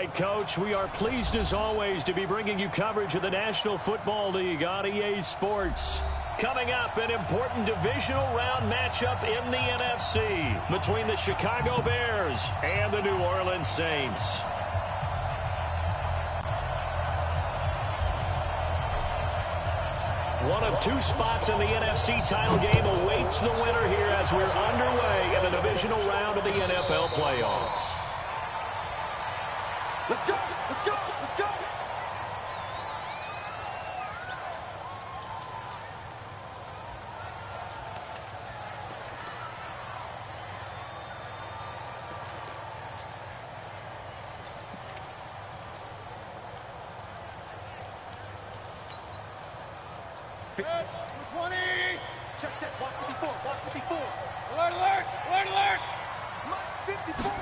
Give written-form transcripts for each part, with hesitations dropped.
right, Coach. We are pleased, as always, to be bringing you coverage of the National Football League on EA Sports. Coming up, an important divisional round matchup in the NFC between the Chicago Bears and the New Orleans Saints. One of two spots in the NFC title game awaits the winner here as we're underway in the divisional round of the NFL playoffs. Let's go! Let's go! Let's go! Good. 20. Check, check. Watch 54. Watch 54. Alert, alert. Alert, alert. Mike 54.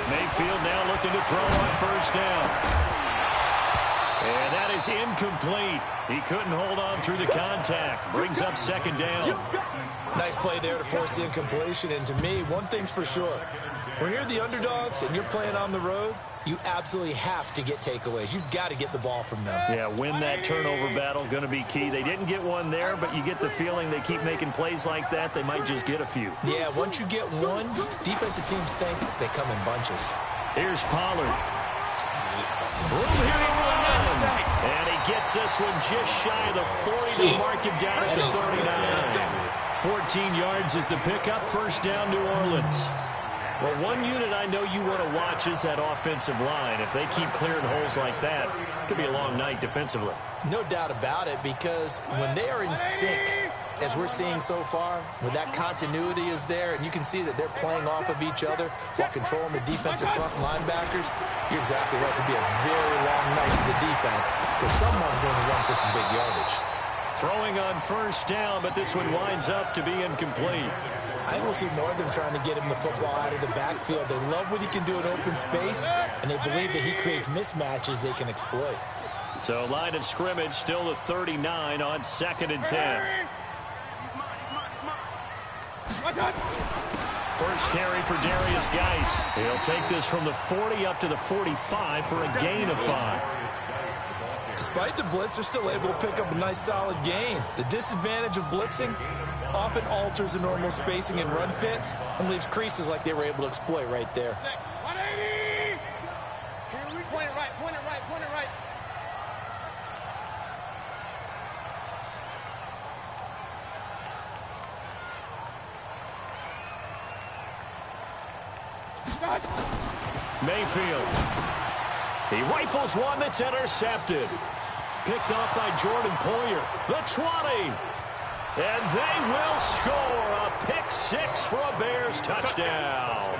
Mayfield now looking to throw on first down. And that is incomplete. He couldn't hold on through the contact. Brings up second down. Nice play there to force the incompletion. And to me, one thing's for sure. When you're the underdogs and you're playing on the road, you absolutely have to get takeaways. You've got to get the ball from them. Yeah, win that turnover battle, going to be key. They didn't get one there, but you get the feeling they keep making plays like that, they might just get a few. Yeah, once you get one, defensive teams think they come in bunches. Here's Pollard. Room here to run. And he gets this one just shy of the 40 to mark him down at the 39. 14 yards is the pickup. First down, New Orleans. Well, one unit I know you want to watch is that offensive line. If they keep clearing holes like that, it could be a long night defensively. No doubt about it, because when they are in sync, as we're seeing so far, when that continuity is there, and you can see that they're playing off of each other while controlling the defensive front linebackers, you're exactly right. It could be a very long night for the defense, because someone's going to run for some big yardage. Throwing on first down, but this one winds up to be incomplete. I will see more of them trying to get him the football out of the backfield. They love what he can do in open space, and they believe that he creates mismatches they can exploit. So line of scrimmage still the 39 on 2nd and 10. First carry for Darius Geis. He'll take this from the 40 up to the 45 for a gain of 5. Despite the blitz, they're still able to pick up a nice solid gain. The disadvantage of blitzing often alters the normal spacing and run fits and leaves creases like they were able to exploit right there. 180. Point it right, point it right, point it right. Mayfield. He rifles one that's intercepted. Picked off by Jordan Poyer. The 20. And they will score a pick six for a Bears touchdown.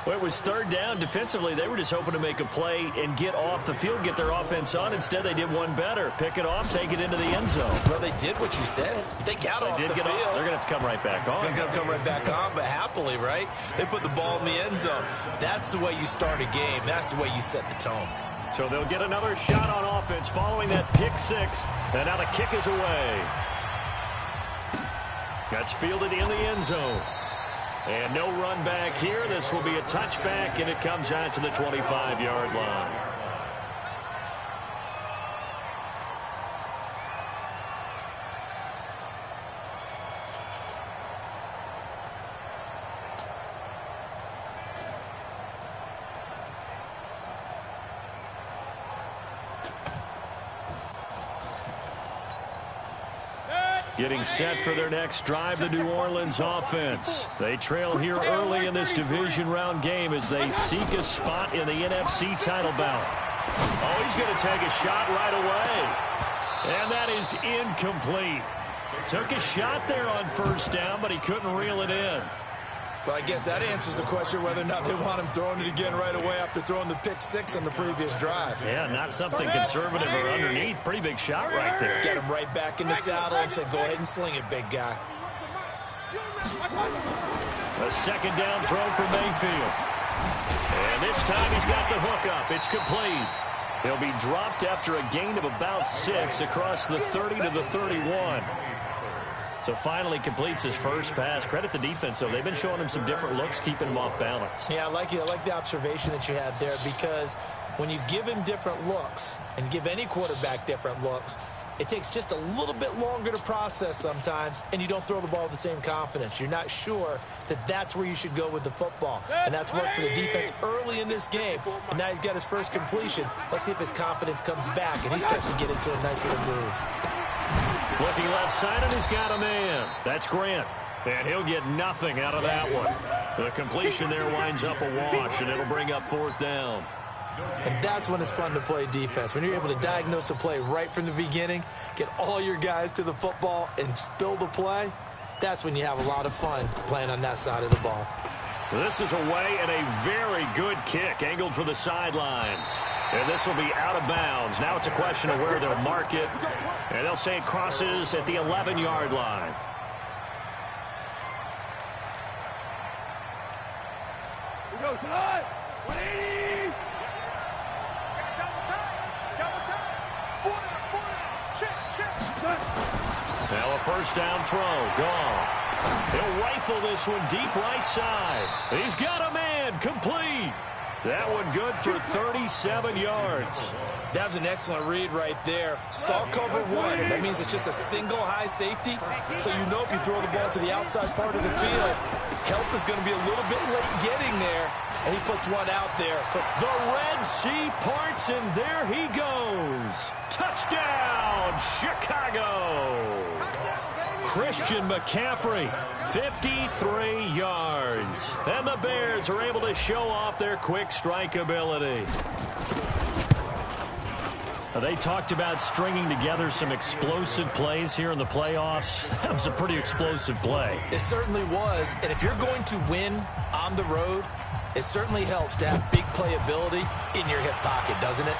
Well, it was third down. Defensively, they were just hoping to make a play and get off the field, get their offense on. Instead, they did one better. Pick it off, take it into the end zone. Well, they did what you said. They got off the field. They're going to have to come right back on. They're going to come right back on, but happily, right? They put the ball in the end zone. That's the way you start a game. That's the way you set the tone. So they'll get another shot on offense following that pick six. And now the kick is away. That's fielded in the end zone. And no run back here. This will be a touchback, and it comes out to the 25-yard line. Getting set for their next drive, the New Orleans offense. They trail here early in this division round game as they seek a spot in the NFC title bout. Oh, he's going to take a shot right away. And that is incomplete. Took a shot there on first down, but he couldn't reel it in. But I guess that answers the question whether or not they want him throwing it again right away after throwing the pick six on the previous drive. Yeah, not something conservative or underneath. Pretty big shot right there. Get him right back in the saddle and say, go ahead and sling it, big guy. A second down throw for Mayfield. And this time he's got the hook up. It's complete. He'll be dropped after a gain of about 6 across the 30 to the 31. So finally completes his first pass. Credit the defense, though. They've been showing him some different looks, keeping him off balance. Yeah, I like it. I like the observation that you had there, because when you give him different looks and give any quarterback different looks, it takes just a little bit longer to process sometimes, and you don't throw the ball with the same confidence. You're not sure that that's where you should go with the football. And that's worked for the defense early in this game. And now he's got his first completion. Let's see if his confidence comes back, and he starts to get into a nice little groove. Looking left side, and he's got a man. That's Grant. And he'll get nothing out of that one. The completion there winds up a wash, and it'll bring up 4th down. And that's when it's fun to play defense. When you're able to diagnose a play right from the beginning, get all your guys to the football, and spill the play, that's when you have a lot of fun playing on that side of the ball. This is away, and a very good kick, angled for the sidelines. And this will be out of bounds. Now it's a question of where they'll mark it. And they'll say it crosses at the 11-yard line. We go tonight. 180. Double time. 4 down. Check. Now a first down throw. Gone. He'll rifle this one deep right side. He's got a man. Complete. That one good for 37 yards. That was an excellent read right there. Saw cover one. That means it's just a single high safety. So you know if you throw the ball to the outside part of the field, help is going to be a little bit late getting there. And he puts one out there. The Red Sea parts, and there he goes. Touchdown, Chicago. Christian McCaffrey, 53 yards. And the Bears are able to show off their quick strike ability. They talked about stringing together some explosive plays here in the playoffs. That was a pretty explosive play. It certainly was. And if you're going to win on the road, it certainly helps to have big playability in your hip pocket, doesn't it?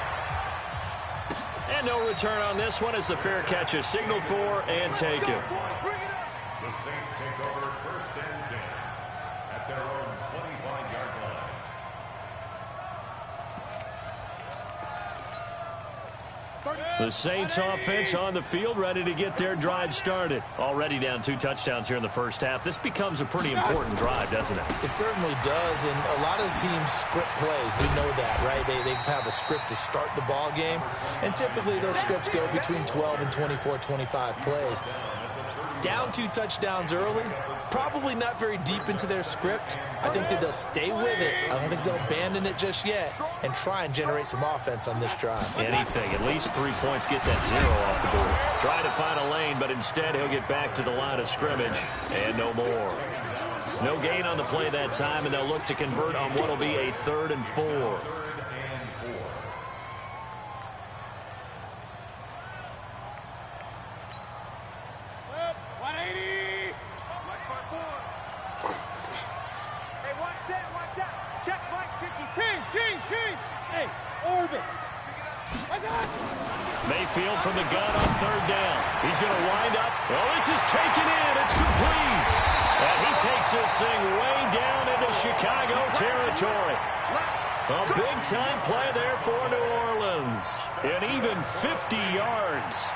And no return on this one as the fair catch is signaled for and taken. The Saints take over 1st and 10 at their own 25-yard line. The Saints offense on the field, ready to get their drive started. Already down 2 touchdowns here in the first half. This becomes a pretty important drive, doesn't it? It certainly does, and a lot of the teams script plays. We know that, right? They have a script to start the ball game, and typically those scripts go between 12 and 24, 25 plays. Down 2 touchdowns early, probably not very deep into their script. I think that they'll stay with it. I don't think they'll abandon it just yet and try and generate some offense on this drive. Anything, at least 3 points, get that 0 off the board. Trying to find a lane, but instead he'll get back to the line of scrimmage and no more. No gain on the play that time, and they'll look to convert on what will be a 3rd and 4. Mayfield from the gun on 3rd down. He's going to wind up. Oh, this is taken in. It's complete. And he takes this thing way down into Chicago territory. A big-time play there for New Orleans. And even 50 yards.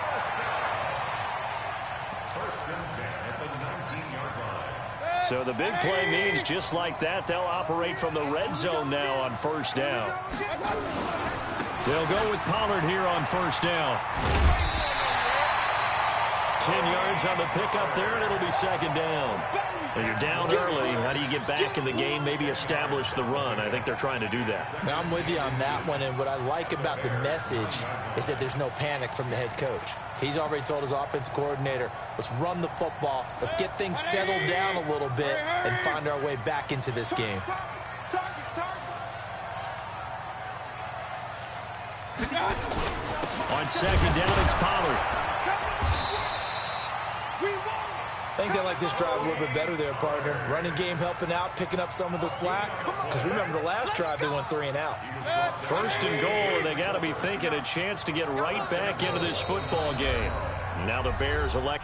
1st and 10 at the 19-yard line. So the big play means just like that, they'll operate from the red zone now on 1st down. They'll go with Pollard here on 1st down. 10 yards on the pickup there, and it'll be 2nd down. When you're down early, how do you get back in the game, maybe establish the run? I think they're trying to do that. Now, I'm with you on that one, and what I like about the message is that there's no panic from the head coach. He's already told his offensive coordinator, let's run the football, let's get things settled down a little bit and find our way back into this game. On 2nd down, it's Pollard. I think they like this drive a little bit better there, partner. Running game helping out, picking up some of the slack. Because remember the last drive, they went 3 and out. 1st and goal, and they got to be thinking a chance to get right back into this football game. Now the Bears elect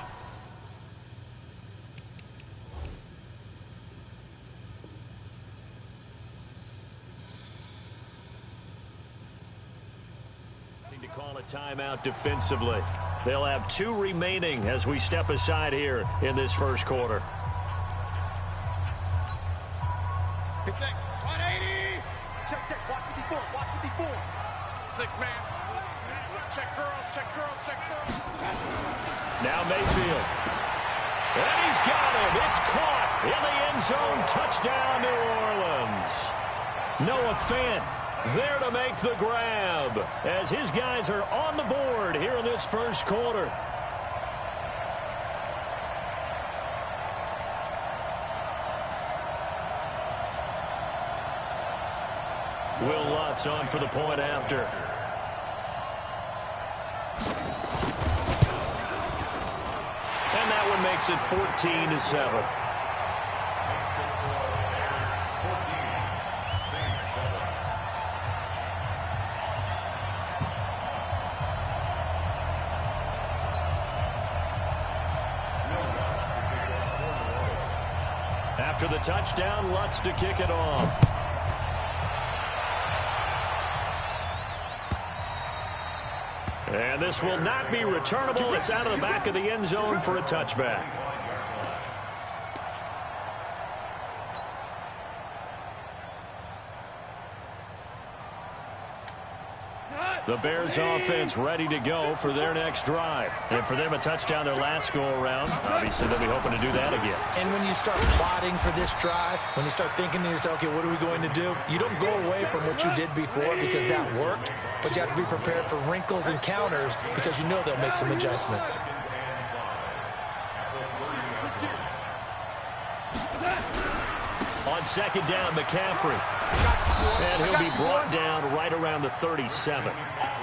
to call it Timeout defensively. They'll have 2 remaining as we step aside here in this first quarter. Check, 180. Check, watch 54, watch 54. 6-man. Check girls, check girls, check girls. Now Mayfield. And he's got him. It's caught in the end zone. Touchdown, New Orleans. Noah Fant there to make the grab as his guys are on the board here in this first quarter. Will Lutz on for the point after. And that one makes it 14-7. After the touchdown, Lutz to kick it off. And this will not be returnable. It's out of the back of the end zone for a touchback. The Bears offense ready to go for their next drive. And for them, a touchdown their last go-around. Obviously, they'll be hoping to do that again. And when you start plotting for this drive, when you start thinking to yourself, okay, what are we going to do? You don't go away from what you did before because that worked. But you have to be prepared for wrinkles and counters because you know they'll make some adjustments. On second down, McCaffrey. And he'll be brought down right around the 37.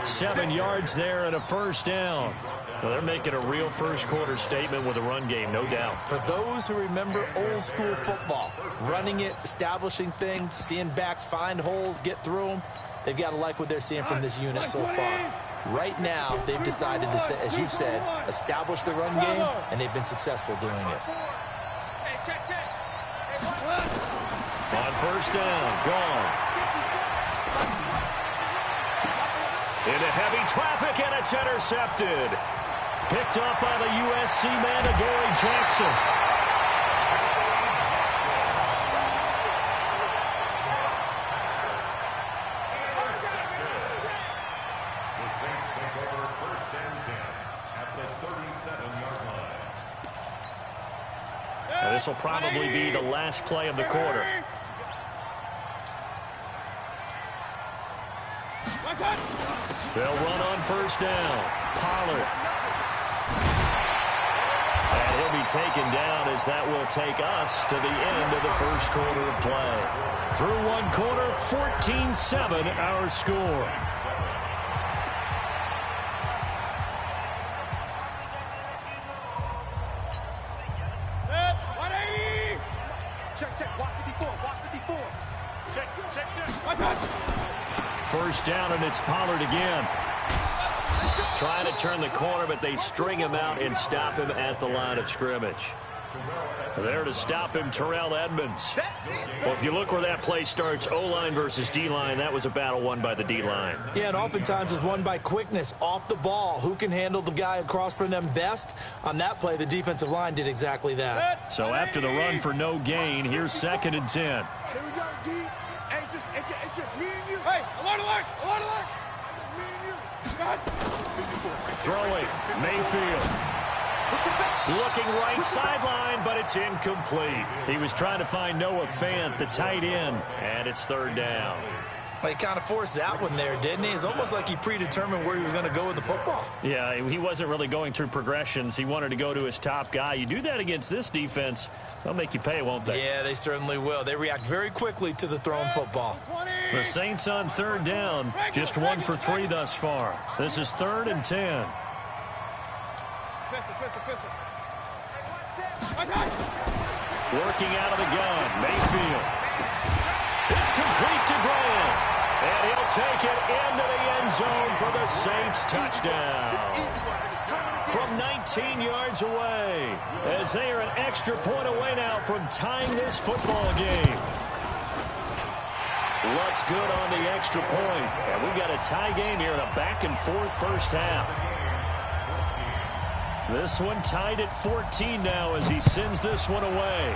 7 yards there and a first down. Well, they're making a real first quarter statement with a run game, no doubt. For those who remember old school football, running it, establishing things, seeing backs find holes, get through them, they've got to like what they're seeing from this unit so far. Right now, they've decided to, as you said, establish the run game, and they've been successful doing it. On first down, gone. Into heavy traffic, and it's intercepted. Picked up by the USC man, Adoree Jackson. The Saints take over first and 10 at the 37-yard line. Now, this will probably be the last play of the quarter. They'll run on first down. Pollard. And he'll be taken down as that will take us to the end of the first quarter of play. Through one quarter, 14-7 our score. Check, watch 54, watch 54. Check. First down, and it's Pollard again. Trying to turn the corner, but they string him out and stop him at the line of scrimmage. There to stop him, Terrell Edmonds. Well, if you look where that play starts, O-line versus D-line, that was a battle won by the D-line. Yeah, and oftentimes it's won by quickness off the ball. Who can handle the guy across from them best? On that play, the defensive line did exactly that. So after the run for no gain, here's second and 10. Here we go, D. Hey, it's just me and you. Hey, alert! It's me and you. Throwing, Mayfield. Looking right sideline, but it's incomplete. He was trying to find Noah Fant, the tight end, and it's third down. Well, he kind of forced that one there, didn't he? It's almost like he predetermined where he was going to go with the football. Yeah, he wasn't really going through progressions. He wanted to go to his top guy. You do that against this defense, they'll make you pay, won't they? Yeah, they certainly will. They react very quickly to the thrown football. The Saints on third down, just 1 for 3 thus far. This is third and 10. Working out of the gun, Mayfield. It's complete to Graham. And he'll take it into the end zone for the Saints touchdown. From 19 yards away, as they are an extra point away now from tying this football game. looks good on the extra point. And we've got a tie game here in a back-and-forth first half. This one tied at 14 now as he sends this one away.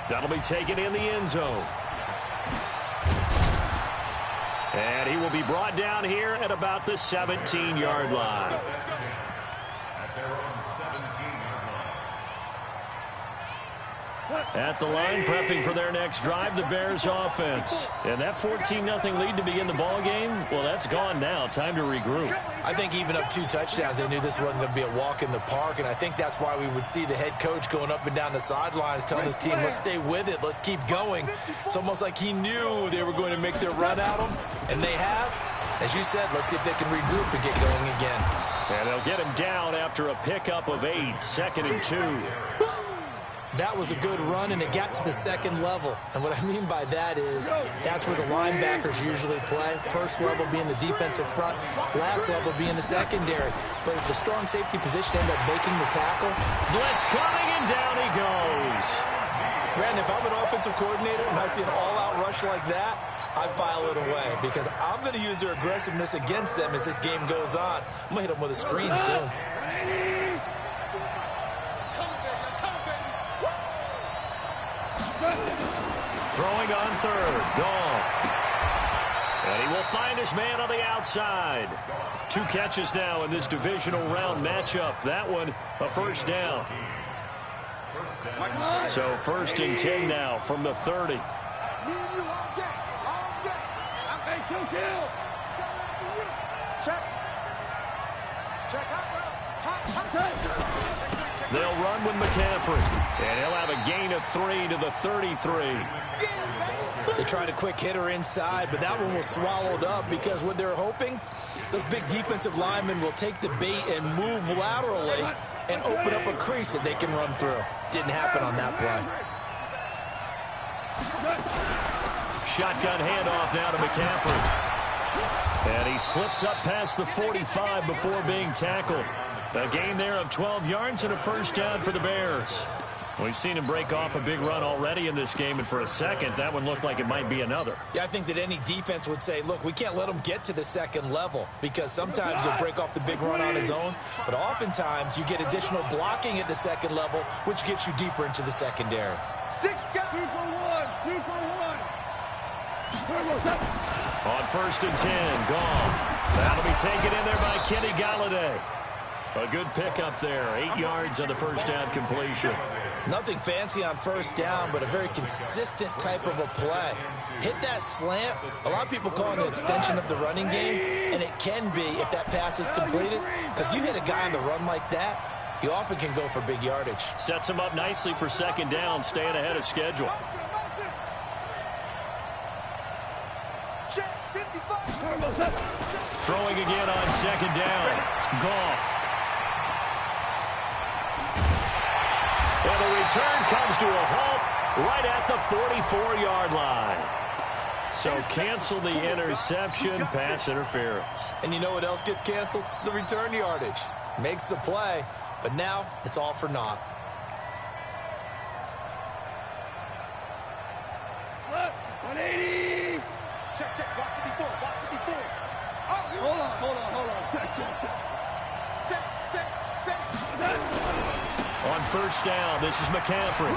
That'll be taken in the end zone. And he will be brought down here at about the 17-yard line. At their own 17-yard line. At the line, prepping for their next drive, the Bears offense. And that 14-0 lead to begin the ball game, well, that's gone now. Time to regroup. I think even up 2 touchdowns, they knew this wasn't going to be a walk in the park, and I think that's why we would see the head coach going up and down the sidelines telling his team, let's stay with it, let's keep going. It's almost like he knew they were going to make their run at him, and they have. As you said, let's see if they can regroup and get going again. And they'll get him down after a pickup of 8, 2nd and 2. That was a good run, and it got to the second level. And what I mean by that is that's where the linebackers usually play. First level being the defensive front, last level being the secondary. But if the strong safety position ended up making the tackle. Blitz coming, and down he goes. Brandon, if I'm an offensive coordinator and I see an all-out rush like that, I file it away because I'm going to use their aggressiveness against them as this game goes on. I'm going to hit them with a screen soon. Throwing on third, Goff. And he will find his man on the outside. 2 catches now in this divisional round matchup. That one, a first down. So 1st and 10 now from the 30. They'll run with McCaffrey, and he'll have a gain of 3 to the 33. They tried a quick hitter inside, but that one was swallowed up because what they're hoping, those big defensive linemen will take the bait and move laterally and open up a crease that they can run through. Didn't happen on that play. Shotgun handoff now to McCaffrey. And he slips up past the 45 before being tackled. A gain there of 12 yards and a first down for the Bears. We've seen him break off a big run already in this game, and for a second, that one looked like it might be another. Yeah, I think that any defense would say, look, we can't let him get to the second level because sometimes he'll break off the big run on his own, but oftentimes you get additional blocking at the second level, which gets you deeper into the secondary. 6 guys. 2 for 1. 2 for 1. On 1st and 10, Goff. That'll be taken in there by Kenny Galladay. A good pickup there, 8 yards on the first down completion. Nothing fancy on first down, but a very consistent type of a play. Hit that slant. A lot of people call it an extension of the running game, and it can be if that pass is completed, because you hit a guy on the run like that, he often can go for big yardage. Sets him up nicely for 2nd down, staying ahead of schedule. Throwing again on 2nd down. Goff. And the return comes to a halt right at the 44-yard line. So cancel the interception, pass interference. And you know what else gets canceled? The return yardage. Makes the play, but now it's all for naught. Look, 180. Check, block 54, block 54. Hold on. Check. On first down, this is McCaffrey.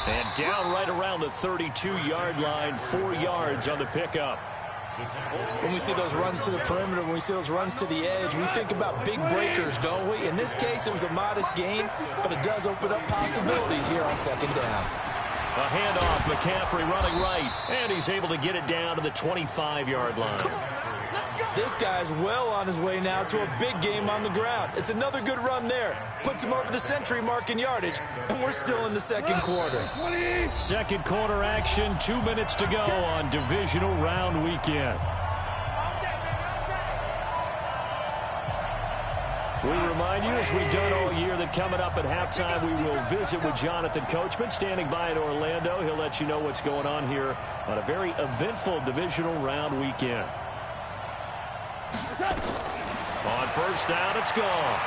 And down right around the 32-yard line, 4 yards on the pickup. When we see those runs to the perimeter, when we see those runs to the edge, we think about big breakers, don't we? In this case, it was a modest gain, but it does open up possibilities here on 2nd down. A handoff, McCaffrey running right, and he's able to get it down to the 25-yard line. This guy's well on his way now to a big game on the ground. It's another good run there. Puts him over the century mark in yardage, and we're still in the 2nd quarter. 2nd quarter action, 2 minutes to go on divisional round weekend. We remind you, as we've done all year, that coming up at halftime, we will visit with Jonathan Coachman, standing by in Orlando. He'll let you know what's going on here on a very eventful divisional round weekend. On first down, it's gone.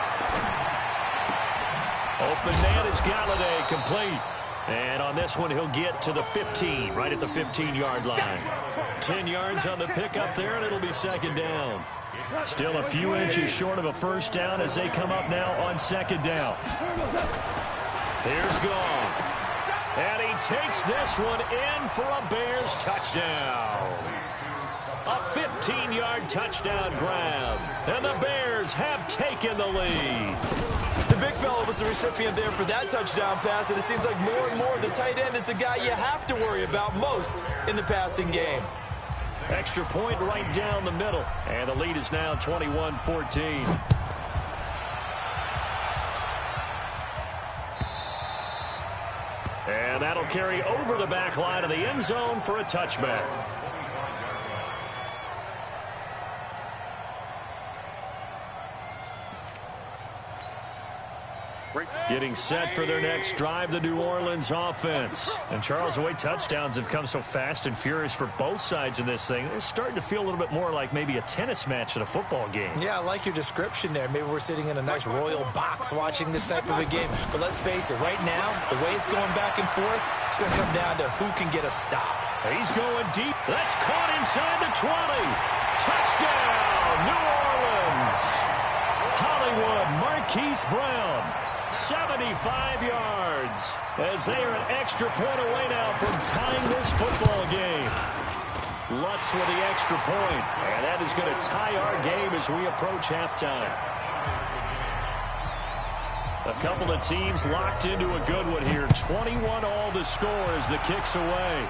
Open man is Galladay, complete. And on this one, he'll get to the 15, right at the 15-yard line. 10 yards on the pickup there, and it'll be second down. Still a few inches short of a first down as they come up now on second down. Here's Gong. And he takes this one in for a Bears touchdown. A 15-yard touchdown grab. And the Bears have taken the lead. The big fella was the recipient there for that touchdown pass, and it seems like more and more the tight end is the guy you have to worry about most in the passing game. Extra point right down the middle. And the lead is now 21-14. And that'll carry over the back line of the end zone for a touchback. Getting set for their next drive, the New Orleans offense. And Charles, the way touchdowns have come so fast and furious for both sides in this thing, it's starting to feel a little bit more like maybe a tennis match at a football game. Yeah, I like your description there. Maybe we're sitting in a nice royal box watching this type of a game. But let's face it, right now, the way it's going back and forth, it's going to come down to who can get a stop. He's going deep. That's caught inside the 20. Touchdown, New Orleans. Hollywood Marquise Brown. 75 yards as they are an extra point away now from tying this football game. Lutz with the extra point, and that is going to tie our game as we approach halftime. A couple of teams locked into a good one here. 21 all the score as the kick's away.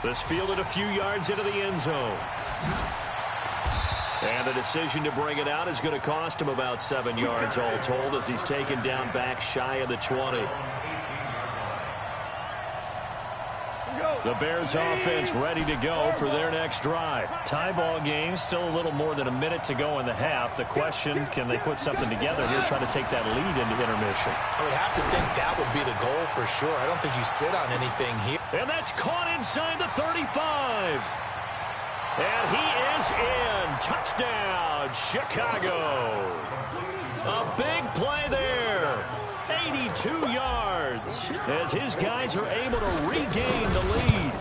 This fielded a few yards into the end zone. And the decision to bring it out is going to cost him about 7 yards all told as he's taken down back shy of the 20. The Bears offense ready to go for their next drive. Tie ball game, still a little more than a minute to go in the half. The question, can they put something together here, try to take that lead into intermission? I would have to think that would be the goal for sure. I don't think you sit on anything here. And that's caught inside the 35. And he is in. Touchdown, Chicago. A big play there. 82 yards as his guys are able to regain the lead.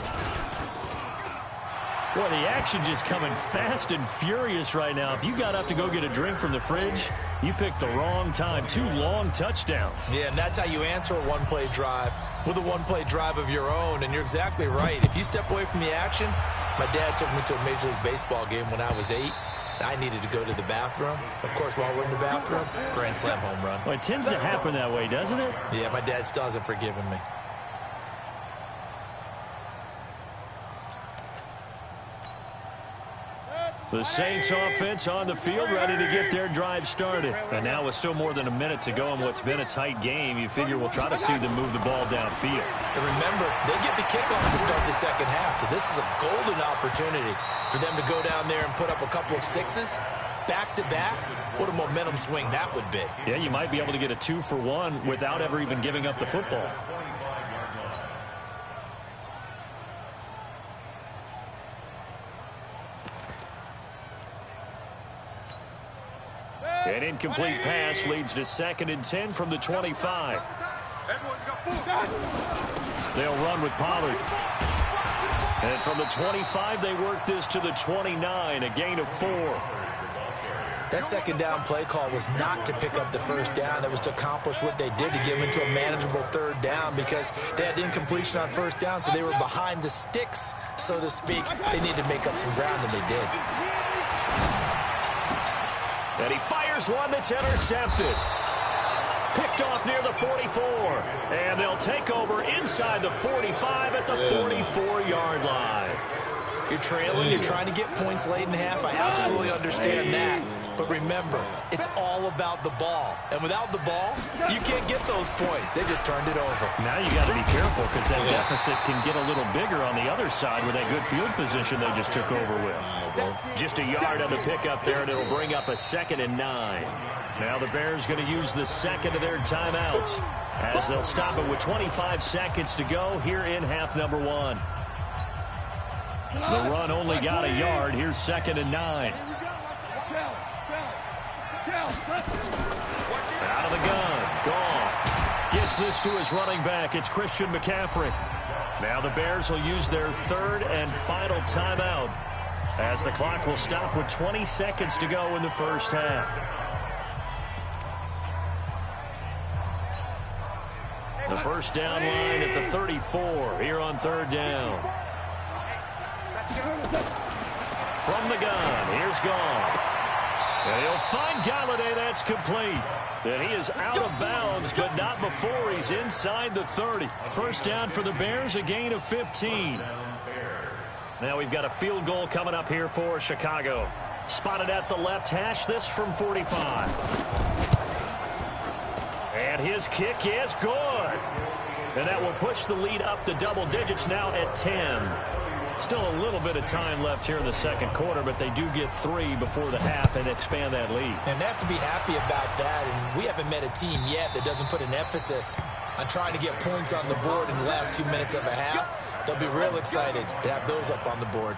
Boy, the action just coming fast and furious right now. If you got up to go get a drink from the fridge, you picked the wrong time. 2 long touchdowns. Yeah, and that's how you answer a one-play drive with a one-play drive of your own. And you're exactly right. If you step away from the action, my dad took me to a Major League Baseball game when I was 8. I needed to go to the bathroom. Of course, while we're in the bathroom, grand slam home run. Well, it tends to happen that way, doesn't it? Yeah, my dad still hasn't forgiven me. The Saints offense on the field ready to get their drive started. And now with still more than a minute to go in what's been a tight game, you figure we'll try to see them move the ball downfield. And remember, they get the kickoff to start the second half, so this is a golden opportunity for them to go down there and put up a couple of sixes back-to-back. What a momentum swing that would be. Yeah, you might be able to get a 2-for-1 without ever even giving up the football. An incomplete pass leads to 2nd and 10 from the 25. They'll run with Pollard. And from the 25, they work this to the 29, a gain of 4. That second down play call was not to pick up the first down. It was to accomplish what they did, to get them into a manageable third down because they had incompletion on first down, so they were behind the sticks, so to speak. They needed to make up some ground, and they did. And he fires one that's intercepted. Picked off near the 44. And they'll take over inside the 45 at the 44-yard line. You're trailing. You're trying to get points late in half. I absolutely understand that. But remember, it's all about the ball. And without the ball, you can't get those points. They just turned it over. Now you got to be careful because that deficit can get a little bigger on the other side with that good field position they just took over with. Just a yard on the pickup there, and it'll bring up a 2nd and 9. Now the Bears going to use the second of their timeouts as they'll stop it with 25 seconds to go here in half number 1. The run only got a yard. Here's 2nd and 9. Out of the gun. Goff. Gets this to his running back. It's Christian McCaffrey. Now the Bears will use their third and final timeout as the clock will stop with 20 seconds to go in the first half. The first down line at the 34 here on third down. From the gun, here's Goff. And he'll find Galladay. That's complete. And he is out of bounds, but not before he's inside the 30. First down for the Bears, a gain of 15. Now we've got a field goal coming up here for Chicago. Spotted at the left hash, this from 45. And his kick is good. And that will push the lead up to double digits now at 10. Still a little bit of time left here in the second quarter, but they do get 3 before the half and expand that lead. And they have to be happy about that. And we haven't met a team yet that doesn't put an emphasis on trying to get points on the board in the last 2 minutes of a half. They'll be real excited to have those up on the board.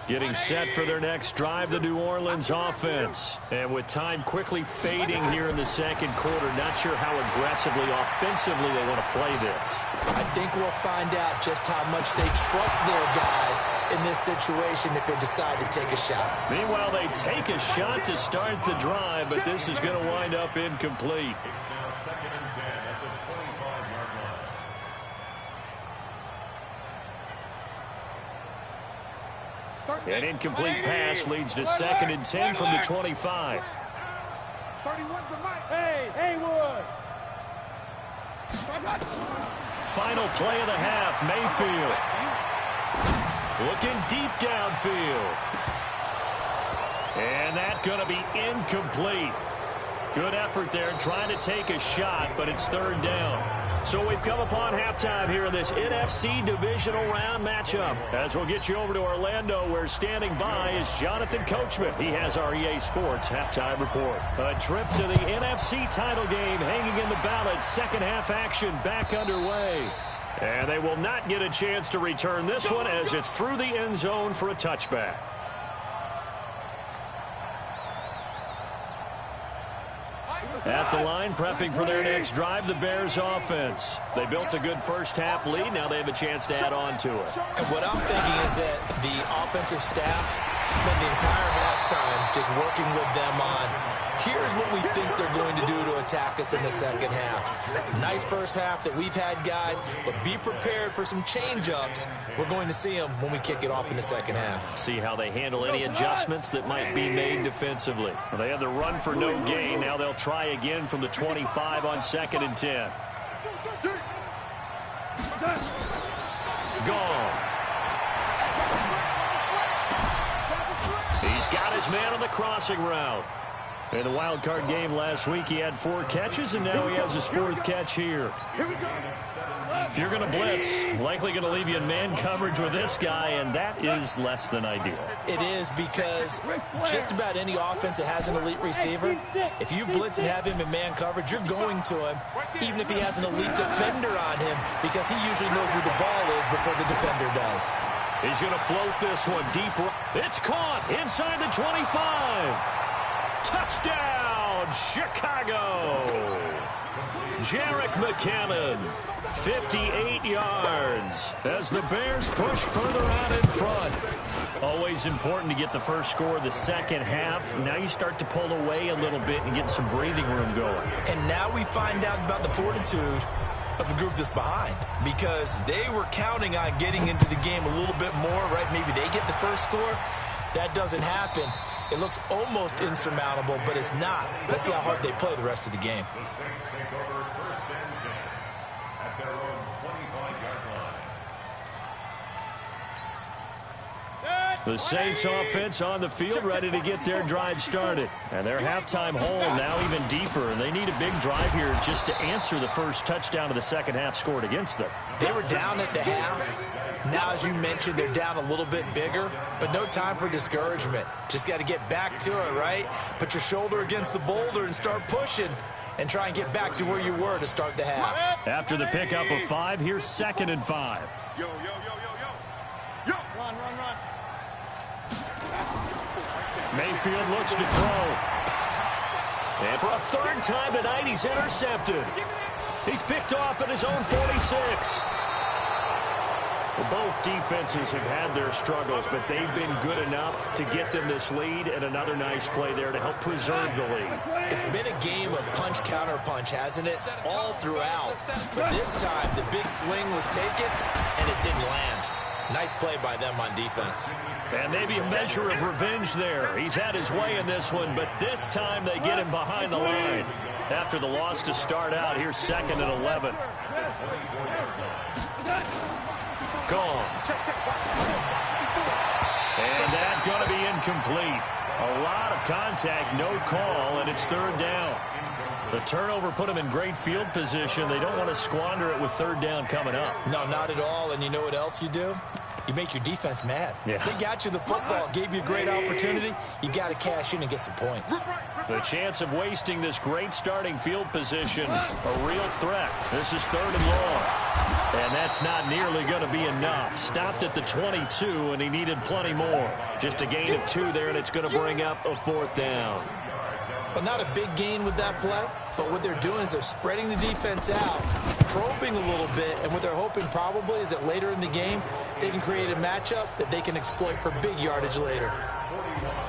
Getting set for their next drive, the New Orleans offense. And with time quickly fading here in the second quarter, not sure how aggressively, offensively they want to play this. I think we'll find out just how much they trust their guys in this situation if they decide to take a shot. Meanwhile, they take a shot to start the drive, but this is going to wind up incomplete. It's now 2nd and 10 at the 25-yard line. An incomplete pass leads to 2nd and 10 from the 25. 31's the mic. Hey, Haywood. Final play of the half, Mayfield. Looking deep downfield. And that's going to be incomplete. Good effort there trying to take a shot, but it's third down. So we've come upon halftime here in this NFC divisional round matchup. As we'll get you over to Orlando, where standing by is Jonathan Coachman. He has our EA Sports halftime report. A trip to the NFC title game hanging in the balance. Second half action back underway. And they will not get a chance to return this one as it's through the end zone for a touchback. At the line, prepping for their next drive, the Bears offense. They built a good first half lead. Now they have a chance to add on to it. And what I'm thinking is that the offensive staff spent the entire halftime just working with them on, here's what we think they're going to do to attack us in the second half. Nice first half that we've had, guys, but be prepared for some change-ups. We're going to see them when we kick it off in the second half. See how they handle any adjustments that might be made defensively. Well, they had the run for no gain. Now they'll try again from the 25 on 2nd and 10. Goff. He's got his man on the crossing route. In the wild card game last week, he had 4 catches, and now he has his 4th catch here. If you're going to blitz, likely going to leave you in man coverage with this guy, and that is less than ideal. It is, because just about any offense that has an elite receiver, if you blitz and have him in man coverage, you're going to him, even if he has an elite defender on him, because he usually knows where the ball is before the defender does. He's going to float this one deep. It's caught inside the 25. Touchdown, Chicago. Jerick McKinnon, 58 yards as the Bears push further out in front. Always important to get the first score of the second half. Now you start to pull away a little bit and get some breathing room going. And now we find out about the fortitude of the group that's behind, because they were counting on getting into the game a little bit more, right? Maybe they get the first score. That doesn't happen. It looks almost insurmountable, but it's not. Let's see how hard they play the rest of the game. The Saints take over 1st and 10 at their own 25-yard line. The Saints offense on the field, ready to get their drive started. And their halftime hole now even deeper. And they need a big drive here just to answer the first touchdown of the second half scored against them. They were down at the half. Now, as you mentioned, they're down a little bit bigger, but no time for discouragement. Just got to get back to it, right? Put your shoulder against the boulder and start pushing. and try and get back to where you were to start the half. After the pickup of 5, here's 2nd and 5. Yo, yo, yo, yo, yo. Yo. Run, run, run. Mayfield looks to throw. And for a 3rd time tonight, he's intercepted. He's picked off at his own 46. Well, both defenses have had their struggles, but they've been good enough to get them this lead, and another nice play there to help preserve the lead. It's been a game of punch-counter-punch, hasn't it? All throughout. But this time, the big swing was taken, and it didn't land. Nice play by them on defense. And maybe a measure of revenge there. He's had his way in this one, but this time they get him behind the line. After the loss to start out, here's 2nd and 11. Gone. And that's going to be incomplete. A lot of contact, no call, and it's 3rd down. The turnover put them in great field position. They don't want to squander it with 3rd down coming up. No, not at all. And you know what else you do? You make your defense mad. Yeah. They got you the football, gave you a great opportunity. You got to cash in and get some points. The chance of wasting this great starting field position, a real threat. This is 3rd and long. And that's not nearly going to be enough. Stopped at the 22, and he needed plenty more. Just a gain of 2 there, and it's going to bring up a 4th down. But not a big gain with that play. But what they're doing is they're spreading the defense out, probing a little bit, and what they're hoping probably is that later in the game, they can create a matchup that they can exploit for big yardage later.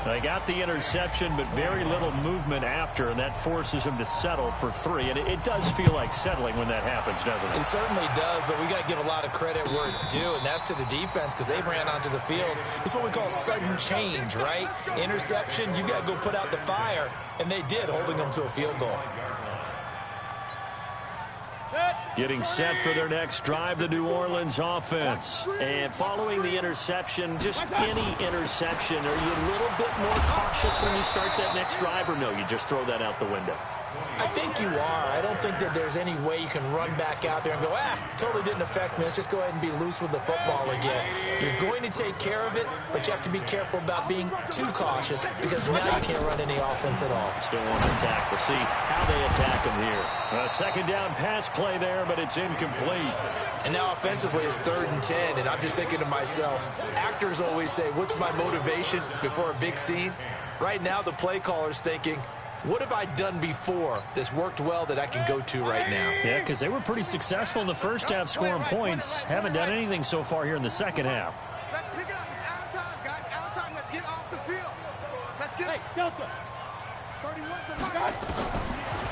They got the interception, but very little movement after, and that forces him to settle for 3. And it does feel like settling when that happens, doesn't it? It certainly does, but we got to give a lot of credit where it's due, and that's to the defense because they ran onto the field. It's what we call sudden change, right? Interception, you got to go put out the fire, and they did, holding them to a field goal. Getting set for their next drive, the New Orleans offense. And following the interception, just any interception, are you a little bit more cautious when you start that next drive, or no, you just throw that out the window? I think you are. I don't think that there's any way you can run back out there and go, totally didn't affect me. Let's just go ahead and be loose with the football again. You're going to take care of it, but you have to be careful about being too cautious because now you can't run any offense at all. Still want to attack. We'll see how they attack him here. A 2nd down pass play there, but it's incomplete. And now offensively it's 3rd and 10, and I'm just thinking to myself, actors always say, what's my motivation before a big scene? Right now the play caller's thinking, what have I done before that's worked well that I can go to right now? Yeah, because they were pretty successful in the first half scoring points. Haven't done anything so far here in the second half. Let's pick it up. It's out of time, guys. Out of time. Let's get off the field. Let's get Hey, Delta. 31's the mark.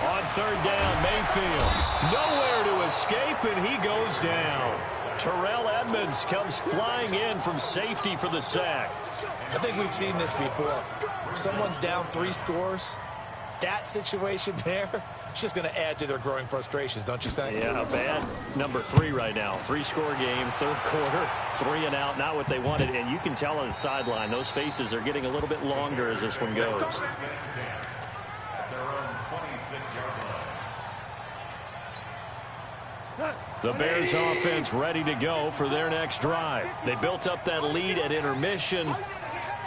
On 3rd down, Mayfield. Nowhere to escape, and he goes down. Terrell Edmonds comes flying in from safety for the sack. I think we've seen this before. If someone's down 3 scores, that situation there, it's just going to add to their growing frustrations, don't you think? Yeah, bad number 3 right now. 3-score game, 3rd quarter, 3 and out, not what they wanted. And you can tell on the sideline, those faces are getting a little bit longer as this one goes. The Bears offense ready to go for their next drive. They built up that lead at intermission,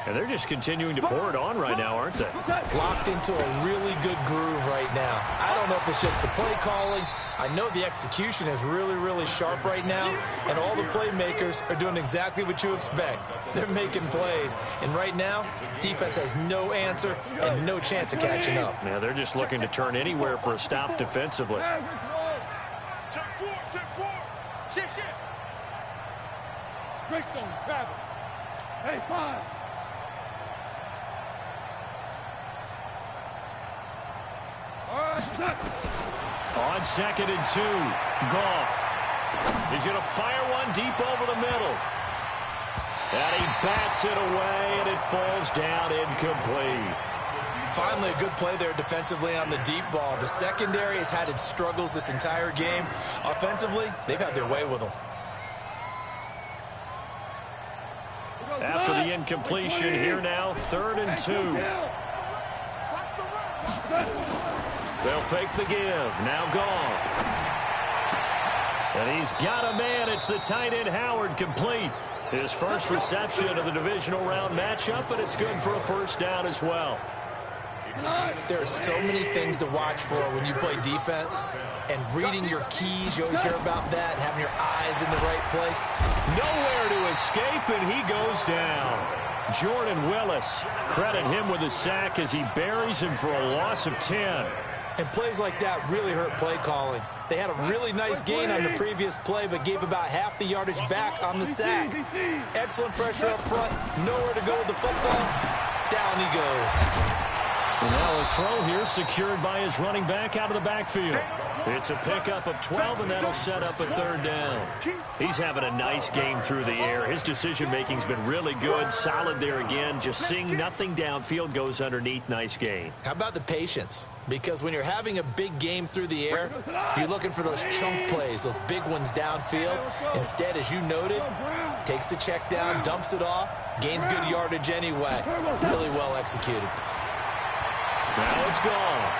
and they're just continuing to pour it on right now, aren't they? Locked into a really good groove right now. I don't know if it's just the play calling. I know the execution is really, really sharp right now, and all the playmakers are doing exactly what you expect. They're making plays, and right now, defense has no answer and no chance of catching up. Yeah, they're just looking to turn anywhere for a stop defensively. Check 4, check 4. Shit. Greystone, travel. Hey, 5. All right, set. On 2nd and 2, Goff. He's going to fire one deep over the middle. And he bats it away, and it falls down incomplete. Finally, a good play there defensively on the deep ball. The secondary has had its struggles this entire game. Offensively, they've had their way with them. After the incompletion, here now, 3rd and 2. They'll fake the give. Now Goff. And he's got a man. It's the tight end Howard, complete. His first reception of the divisional round matchup, and it's good for a 1st down as well. There are so many things to watch for when you play defense, and reading your keys, you always hear about that, and having your eyes in the right place. Nowhere to escape, and he goes down. Jordan Willis, credit him with a sack as he buries him for a loss of 10. And plays like that really hurt play calling. They had a really nice gain on the previous play, but gave about half the yardage back on the sack. Excellent pressure up front. Nowhere to go with the football. Down he goes. And now a throw here secured by his running back out of the backfield. It's a pickup of 12, and that'll set up a third down. He's having a nice game through the air. His decision-making's been really good. Solid there again. Just seeing nothing downfield goes underneath. Nice gain. How about the patience? Because when you're having a big game through the air, you're looking for those chunk plays, those big ones downfield. Instead, as you noted, takes the check down, dumps it off, gains good yardage anyway. Really well executed. Now it's gone.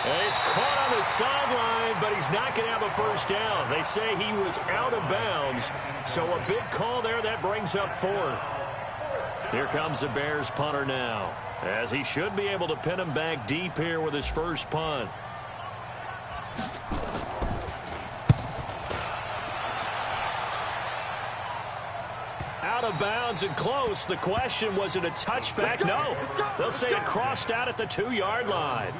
And he's caught on the sideline, but he's not going to have a first down. They say he was out of bounds, so a big call there that brings up fourth. Here comes the Bears punter now, as he should be able to pin him back deep here with his first punt. Out of bounds and close. The question, was it a touchback? No. They'll say it crossed out at the 2-yard line.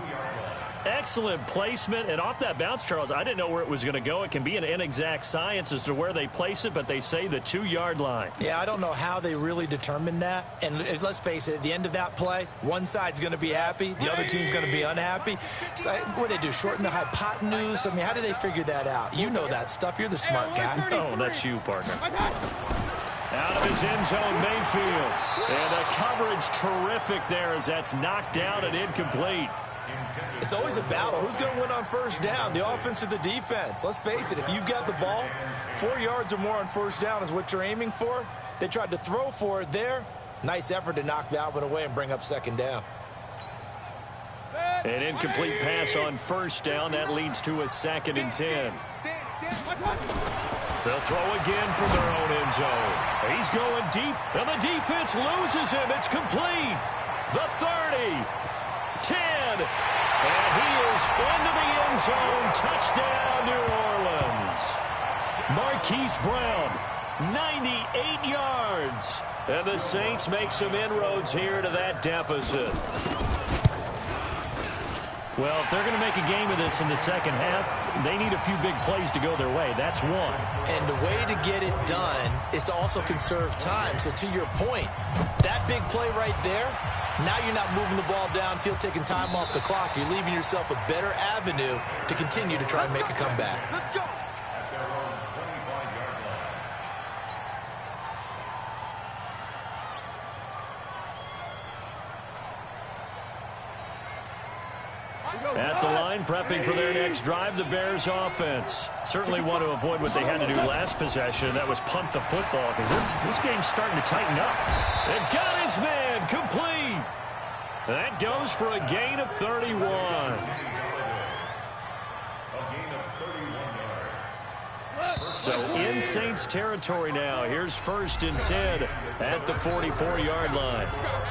Excellent placement, and off that bounce, Charles, I didn't know where it was going to go. It can be an inexact science as to where they place it, but they say the 2-yard line. Yeah, I don't know how they really determined that. And let's face it, at the end of that play, one side's going to be happy, the other team's going to be unhappy. So what do they do, shorten the hypotenuse? I mean, how do they figure that out? You know that stuff. You're the smart guy. Oh, that's you, partner. Out of his end zone, Mayfield. And the coverage terrific there as that's knocked down and incomplete. It's always a battle. Who's going to win on first down, the offense or the defense? Let's face it, if you've got the ball, 4 yards or more on first down is what you're aiming for. They tried to throw for it there. Nice effort to knock that one away and bring up second down. An incomplete pass on first down. That leads to a 2nd and 10. They'll throw again from their own end zone. He's going deep, and the defense loses him. It's complete. The 30. 10, and he is into the end zone. Touchdown, New Orleans. Marquise Brown, 98 yards. And the Saints make some inroads here to that deficit. Well, if they're going to make a game of this in the second half, they need a few big plays to go their way. That's one. And the way to get it done is to also conserve time. So to your point, that big play right there, now you're not moving the ball downfield, taking time off the clock. You're leaving yourself a better avenue to continue to try and make a comeback. Let's go. At the line, prepping for their next drive, the Bears offense. Certainly want to avoid what they had to do last possession. That was punt the football, because this game's starting to tighten up. And got his man complete. That goes for a gain of 31. So in Saints territory now. Here's 1st and 10 at the 44-yard line.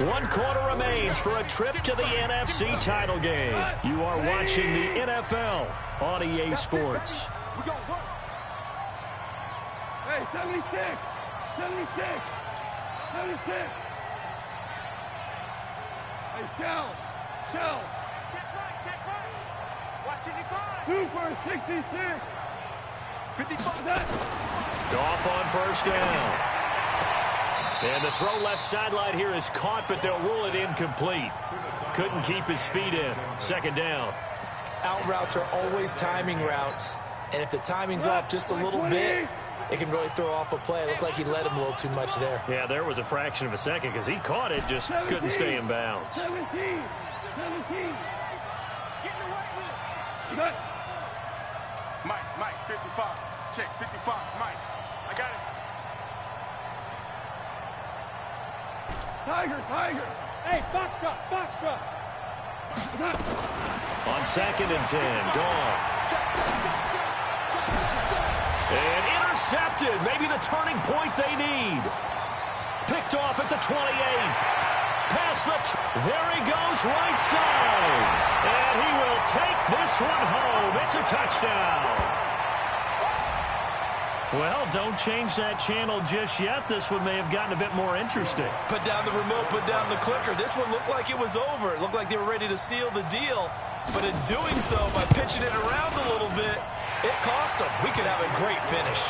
1 quarter remains for a trip to the NFC title game. You are watching the NFL on EA Sports. Hey, 76! 76! 76! Hey, Shell! Shell! Check right. Watch it, 2 for 66! 55. Off on first down. And the throw left sideline here is caught, but they'll rule it incomplete. Couldn't keep his feet in. 2nd down. Out routes are always timing routes. And if the timing's off just a little bit, it can really throw off a play. It looked like he led him a little too much there. Yeah, there was a fraction of a second because he caught it, just couldn't stay in bounds. 17! 17! Get in the right room. Mike, 55. Check, 55. Mike, I got it. Tiger! Hey, box drop! On 2nd and 10, Goff. And intercepted. Maybe the turning point they need. Picked off at the 28. Past There he goes, right side. And he will take this one home. It's a touchdown. Well, don't change that channel just yet. This one may have gotten a bit more interesting. Put down the remote, put down the clicker. This one looked like it was over. It looked like they were ready to seal the deal. But in doing so, by pitching it around a little bit, it cost them. We could have a great finish.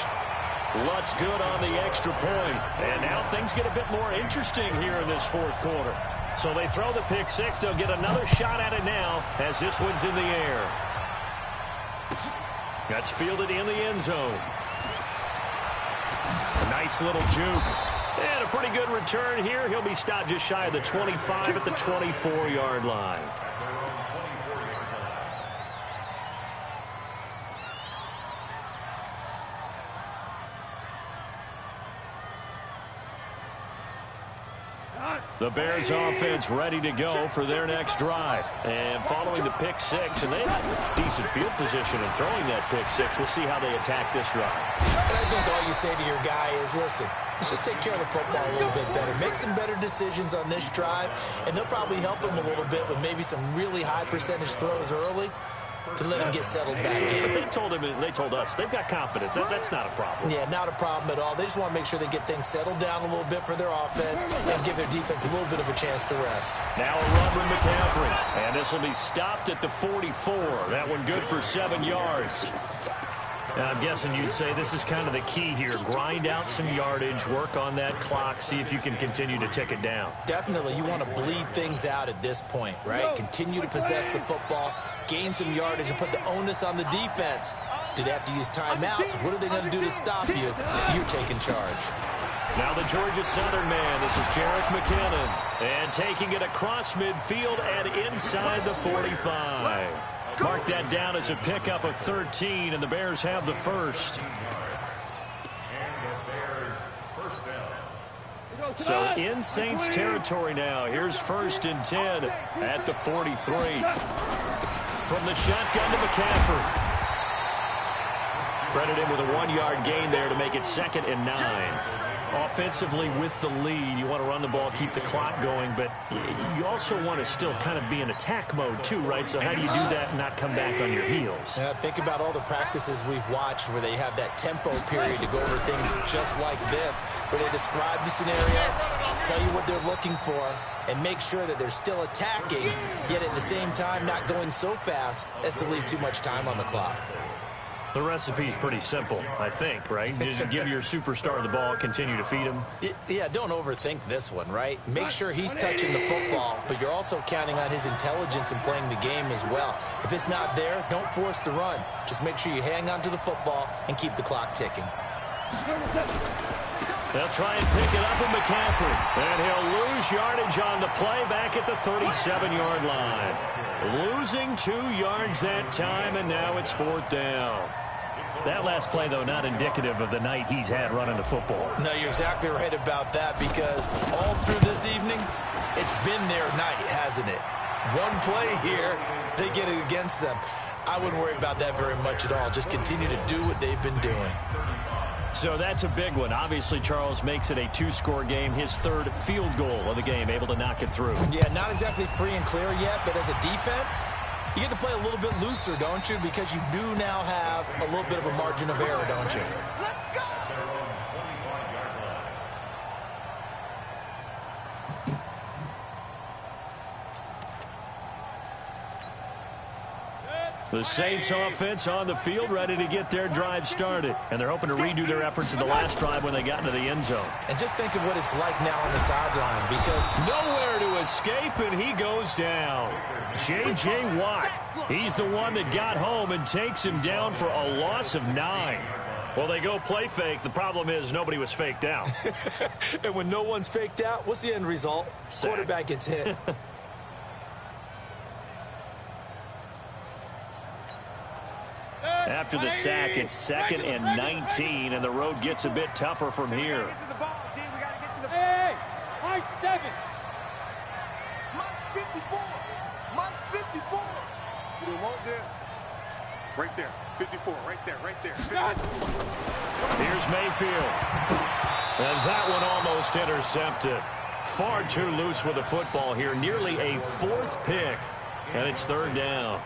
Lutz good on the extra point. And now things get a bit more interesting here in this fourth quarter. So they throw the pick six. They'll get another shot at it now as this one's in the air. That's fielded in the end zone. A nice little juke. And a pretty good return here. He'll be stopped just shy of the 25 at the 24-yard line. The Bears offense ready to go for their next drive. And following the pick six, and they have decent field position in throwing that pick six. We'll see how they attack this drive. And I think all you say to your guy is, listen, let's just take care of the football a little bit better. Make some better decisions on this drive, and they'll probably help him a little bit with maybe some really high percentage throws early to let him get settled back in. But they told us they've got confidence. That's not a problem. Yeah, not a problem at all. They just want to make sure they get things settled down a little bit for their offense and give their defense a little bit of a chance to rest. Now a run with McCaffrey. And this will be stopped at the 44. That one good for 7 yards. I'm guessing you'd say this is kind of the key here. Grind out some yardage, work on that clock, see if you can continue to tick it down. Definitely. You want to bleed things out at this point, right? Continue to possess the football, gain some yardage, and put the onus on the defense. Do they have to use timeouts? What are they going to do to stop you? You're taking charge. Now the Georgia Southern man. This is Jerick McKinnon. And taking it across midfield and inside the 45. Mark that down as a pickup of 13, and the Bears have the first. So in Saints territory now. Here's 1st and 10 at the 43. From the shotgun to McCaffrey. Credit him with a 1-yard gain there to make it 2nd and 9. Offensively with the lead, you want to run the ball, keep the clock going, but you also want to still kind of be in attack mode too, right? So how do you do that and not come back on your heels? Yeah, think about all the practices we've watched where they have that tempo period to go over things just like this, where they describe the scenario, tell you what they're looking for, and make sure that they're still attacking, yet at the same time not going so fast as to leave too much time on the clock. The recipe's pretty simple, I think, right? Just give your superstar the ball, continue to feed him. Yeah, don't overthink this one, right? Make sure he's touching the football, but you're also counting on his intelligence in playing the game as well. If it's not there, don't force the run. Just make sure you hang on to the football and keep the clock ticking. They'll try and pick it up with McCaffrey. And he'll lose yardage on the play back at the 37-yard line. Losing 2 yards that time, and now it's 4th down. That last play, though, not indicative of the night he's had running the football. No, you're exactly right about that, because all through this evening, it's been their night, hasn't it? One play here, they get it against them. I wouldn't worry about that very much at all. Just continue to do what they've been doing. So that's a big one. Obviously, Charles makes it a 2-score game. His 3rd field goal of the game, able to knock it through. Yeah, not exactly free and clear yet, but as a defense, you get to play a little bit looser, don't you? Because you do now have a little bit of a margin of error, don't you? Let's go! The Saints offense on the field, ready to get their drive started. And they're hoping to redo their efforts in the last drive when they got into the end zone. And just think of what it's like now on the sideline, because nowhere to escape, and he goes down. J.J. Watt, he's the one that got home and takes him down for a loss of 9. Well, they go play fake. The problem is nobody was faked out. And when no one's faked out, what's the end result? Sack. Quarterback gets hit. After the sack, it's 2nd and 19, and the road gets a bit tougher from here. Hey, high 7. Mike's 54. Mike's 54. We want this. Right there. 54. Right there. Right there. 54. Here's Mayfield. And that one almost intercepted. far too loose with the football here. Nearly a 4th pick, and it's 3rd down.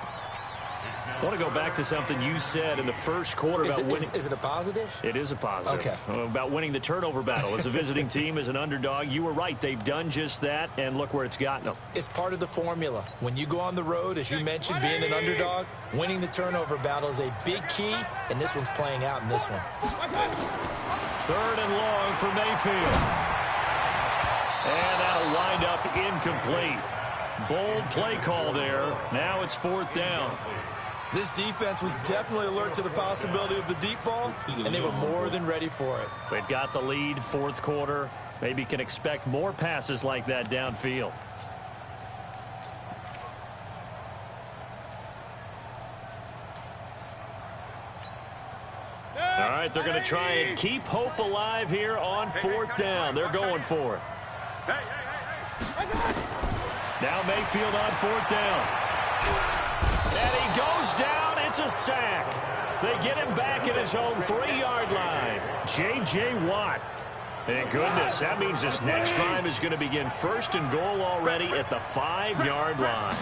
I want to go back to something you said in the first quarter about winning. Is it a positive? It is a positive. Okay. About winning the turnover battle. As a visiting team, as an underdog, you were right. They've done just that, and look where it's gotten them. It's part of the formula. When you go on the road, as you mentioned, being an underdog, winning the turnover battle is a big key, and this one's playing out in this one. 3rd and long for Mayfield. And that'll wind up incomplete. Bold play call there. Now it's 4th down. This defense was definitely alert to the possibility of the deep ball, and they were more than ready for it. They've got the lead, 4th quarter. Maybe can expect more passes like that downfield. All right, they're going to try and keep hope alive here on 4th down. They're going for it. Now Mayfield on 4th down. And he goes down. It's a sack. They get him back at his own 3-yard line. J.J. Watt. Thank goodness. That means this next drive is going to begin 1st and goal already at the 5-yard line.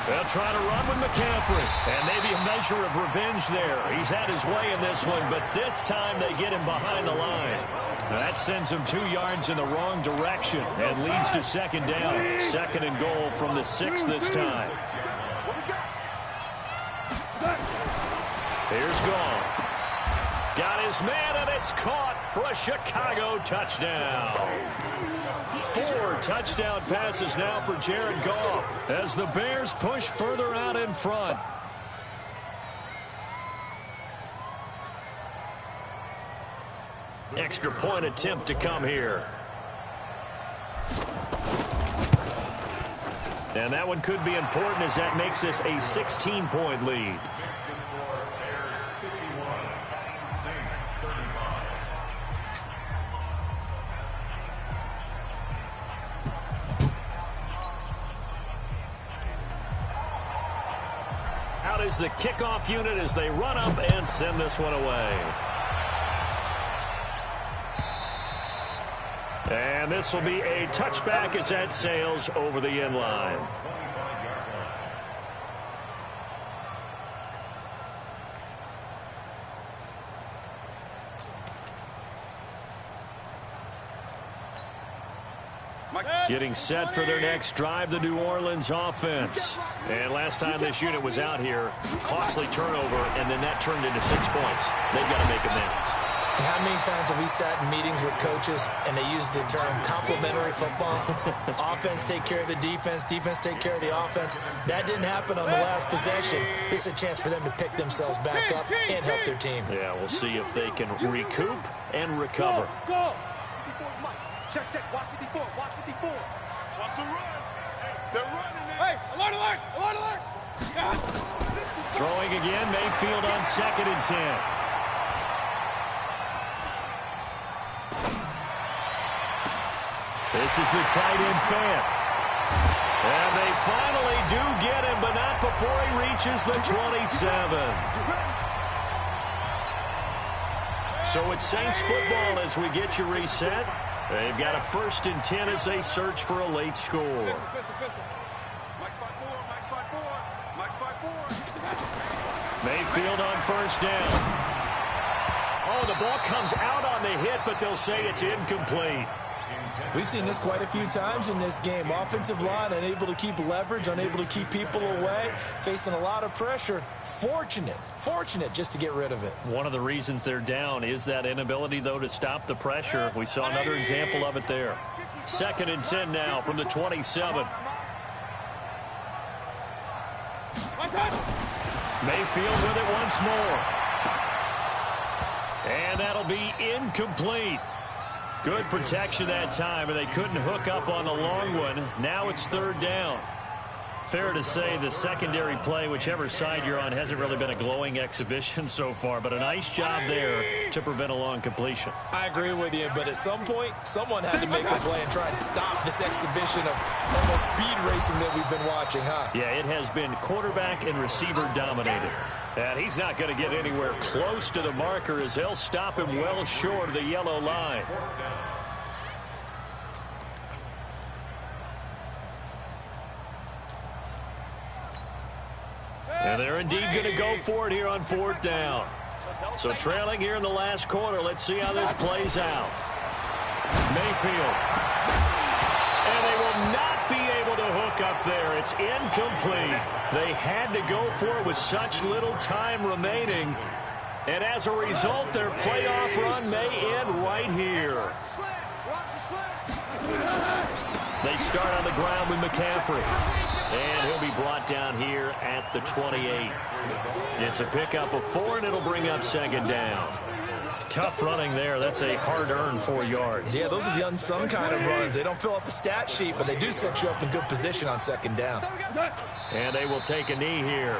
They'll try to run with McCaffrey. And maybe a measure of revenge there. He's had his way in this one, but this time they get him behind the line. That sends him 2 yards in the wrong direction and leads to 2nd down. 2nd and goal from the 6 this time. Here's Gall. Got his man, and it's caught for a Chicago touchdown. 4 touchdown passes now for Jared Goff as the Bears push further out in front. Extra point attempt to come here. And that one could be important as that makes this a 16-point lead. Out is the kickoff unit as they run up and send this one away. And this will be a touchback as that sails over the end line. Getting set for their next drive, the New Orleans offense. And last time this unit was out here, costly turnover, and then that turned into 6 points. They've got to make amends. And how many times have we sat in meetings with coaches and they use the term complementary football? Offense take care of the defense, defense take care of the offense. That didn't happen on the last possession. This is a chance for them to pick themselves back up and help their team. Yeah, we'll see if they can recoup and recover. Go. Check, watch 54, watch 54. Watch the run. They're running it. Hey, alert, alert, alert, alert. Throwing again, Mayfield on 2nd and 10. This is the tight end Fant. And they finally do get him, but not before he reaches the 27. So it's Saints football as we get you reset. They've got a 1st and 10 as they search for a late score. Mayfield on 1st down. Oh, the ball comes out on the hit, but they'll say it's incomplete. We've seen this quite a few times in this game. Offensive line unable to keep leverage, unable to keep people away, facing a lot of pressure. Fortunate just to get rid of it. One of the reasons they're down is that inability, though, to stop the pressure. We saw another example of it there. 2nd and 10 now from the 27. Mayfield with it once more. And that'll be incomplete. Good protection that time, and they couldn't hook up on the long one. Now it's 3rd down. Fair to say the secondary play, whichever side you're on, hasn't really been a glowing exhibition so far, but a nice job there to prevent a long completion. I agree with you, but at some point, someone had to make a play and try and stop this exhibition of almost speed racing that we've been watching, huh? Yeah, it has been quarterback and receiver dominated. And he's not going to get anywhere close to the marker as they'll stop him well short of the yellow line. And they're indeed going to go for it here on 4th down. So trailing here in the last quarter. Let's see how this plays out. Mayfield. And they will not be able to hook up there. It's incomplete. They had to go for it with such little time remaining. And as a result, their playoff run may end right here. They start on the ground with McCaffrey. And he'll be brought down here at the 28. It's a pickup of 4, and it'll bring up 2nd down. Tough running there. That's a hard-earned 4 yards. Yeah, those are the unsung kind of runs. They don't fill up the stat sheet, but they do set you up in good position on 2nd down. And they will take a knee here.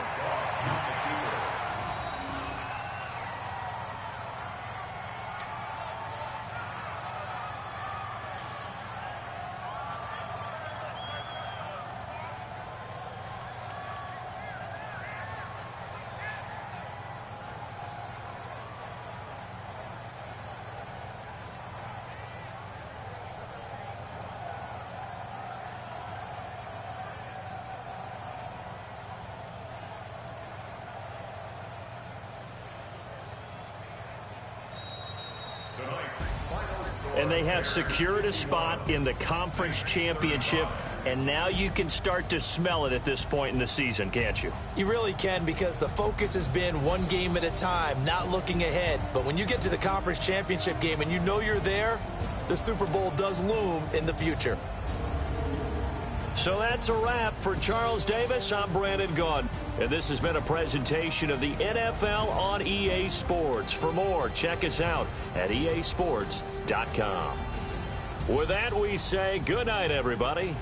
And they have secured a spot in the conference championship, and now you can start to smell it at this point in the season, can't you? You really can, because the focus has been one game at a time, not looking ahead. But when you get to the conference championship game and you know you're there, the Super Bowl does loom in the future. So that's a wrap for Charles Davis. I'm Brandon Gaudin, and this has been a presentation of the NFL on EA Sports. For more, check us out at easports.com. With that, we say good night, everybody.